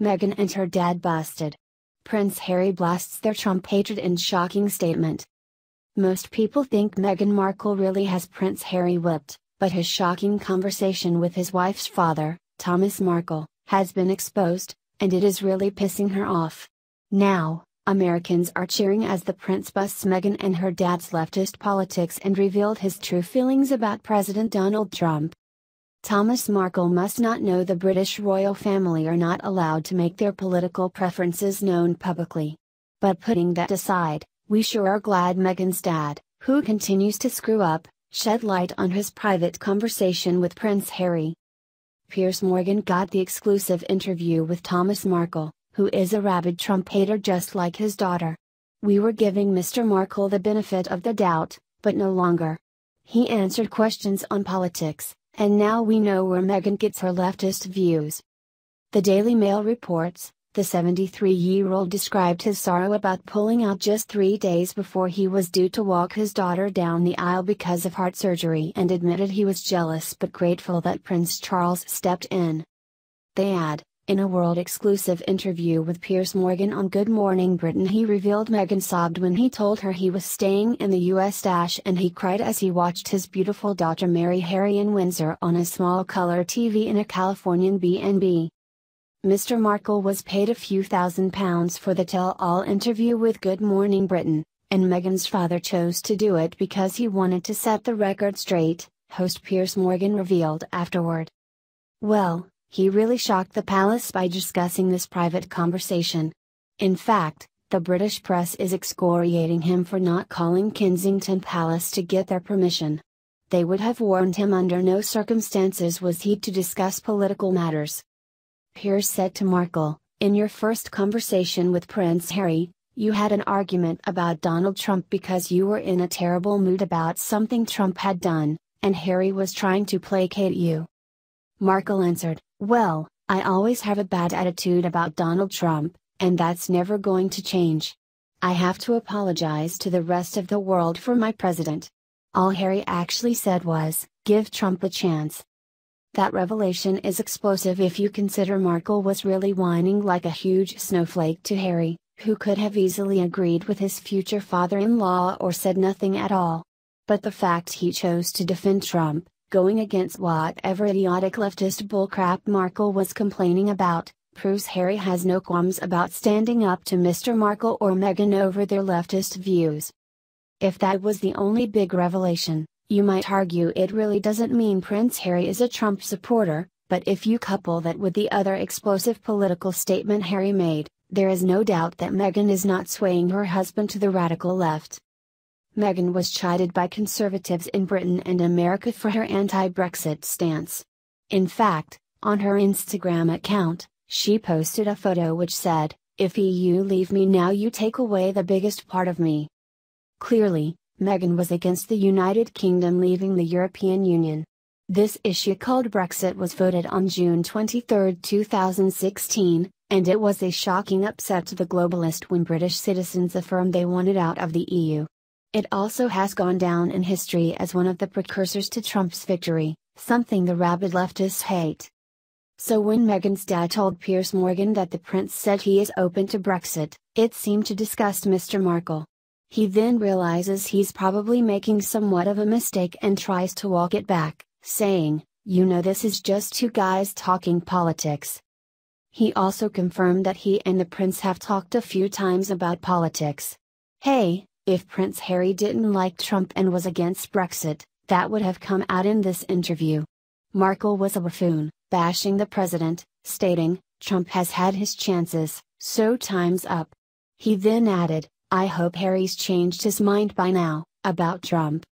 Meghan and her dad busted. Prince Harry blasts their Trump hatred in shocking statement. Most people think Meghan Markle really has Prince Harry whipped, but his shocking conversation with his wife's father, Thomas Markle, has been exposed, and it is really pissing her off. Now, Americans are cheering as the prince busts Meghan and her dad's leftist politics and revealed his true feelings about President Donald Trump. Thomas Markle must not know the British royal family are not allowed to make their political preferences known publicly. But putting that aside, we sure are glad Meghan's dad, who continues to screw up, shed light on his private conversation with Prince Harry. Piers Morgan got the exclusive interview with Thomas Markle, who is a rabid Trump hater just like his daughter. We were giving Mr. Markle the benefit of the doubt, but no longer. He answered questions on politics, and now we know where Meghan gets her leftist views. The Daily Mail reports, the 73-year-old described his sorrow about pulling out just 3 days before he was due to walk his daughter down the aisle because of heart surgery and admitted he was jealous but grateful that Prince Charles stepped in. They add, in a world-exclusive interview with Piers Morgan on Good Morning Britain, he revealed Meghan sobbed when he told her he was staying in the US and he cried as he watched his beautiful daughter marry Harry in Windsor on a small color TV in a Californian B&B. Mr. Markle was paid a few £1,000s for the tell-all interview with Good Morning Britain, and Meghan's father chose to do it because he wanted to set the record straight, host Piers Morgan revealed afterward. Well, he really shocked the palace by discussing this private conversation. In fact, the British press is excoriating him for not calling Kensington Palace to get their permission. They would have warned him under no circumstances was he to discuss political matters. Piers said to Markle, in your first conversation with Prince Harry, you had an argument about Donald Trump because you were in a terrible mood about something Trump had done, and Harry was trying to placate you. Markle answered, well, I always have a bad attitude about Donald Trump, and that's never going to change. I have to apologize to the rest of the world for my president. All Harry actually said was, give Trump a chance. That revelation is explosive if you consider Markle was really whining like a huge snowflake to Harry, who could have easily agreed with his future father-in-law or said nothing at all. But the fact he chose to defend Trump, going against whatever idiotic leftist bullcrap Markle was complaining about, proves Harry has no qualms about standing up to Mr. Markle or Meghan over their leftist views. If that was the only big revelation, you might argue it really doesn't mean Prince Harry is a Trump supporter, but if you couple that with the other explosive political statement Harry made, there is no doubt that Meghan is not swaying her husband to the radical left. Meghan was chided by conservatives in Britain and America for her anti-Brexit stance. In fact, on her Instagram account, she posted a photo which said, "If EU leave me now, you take away the biggest part of me." Clearly, Meghan was against the United Kingdom leaving the European Union. This issue called Brexit was voted on June 23, 2016, and it was a shocking upset to the globalist when British citizens affirmed they wanted out of the EU. It also has gone down in history as one of the precursors to Trump's victory, something the rabid leftists hate. So when Meghan's dad told Piers Morgan that the prince said he is open to Brexit, it seemed to disgust Mr. Markle. He then realizes he's probably making somewhat of a mistake and tries to walk it back, saying, "You know, this is just two guys talking politics." He also confirmed that he and the prince have talked a few times about politics. Hey, if Prince Harry didn't like Trump and was against Brexit, that would have come out in this interview. Markle was a buffoon, bashing the president, stating, "Trump has had his chances, so time's up." He then added, "I hope Harry's changed his mind by now, about Trump."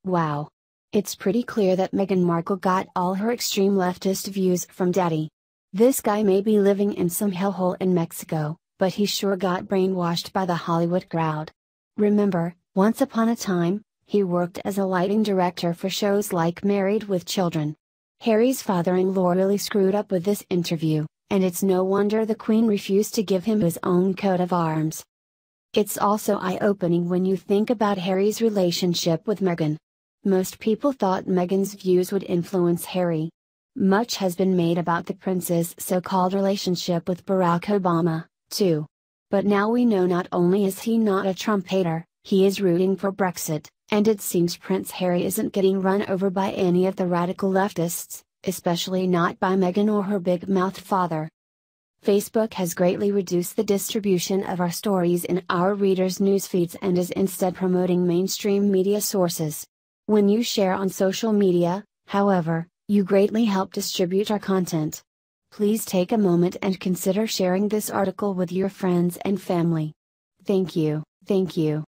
Wow. It's pretty clear that Meghan Markle got all her extreme leftist views from Daddy. This guy may be living in some hellhole in Mexico, but he sure got brainwashed by the Hollywood crowd. Remember, once upon a time, he worked as a lighting director for shows like Married with Children. Harry's father-in-law really screwed up with this interview, and it's no wonder the Queen refused to give him his own coat of arms. It's also eye-opening when you think about Harry's relationship with Meghan. Most people thought Meghan's views would influence Harry. Much has been made about the prince's so-called relationship with Barack Obama, too. But now we know not only is he not a Trump hater, he is rooting for Brexit, and it seems Prince Harry isn't getting run over by any of the radical leftists, especially not by Meghan or her big-mouthed father. Facebook has greatly reduced the distribution of our stories in our readers' newsfeeds and is instead promoting mainstream media sources. When you share on social media, however, you greatly help distribute our content. Please take a moment and consider sharing this article with your friends and family. Thank you.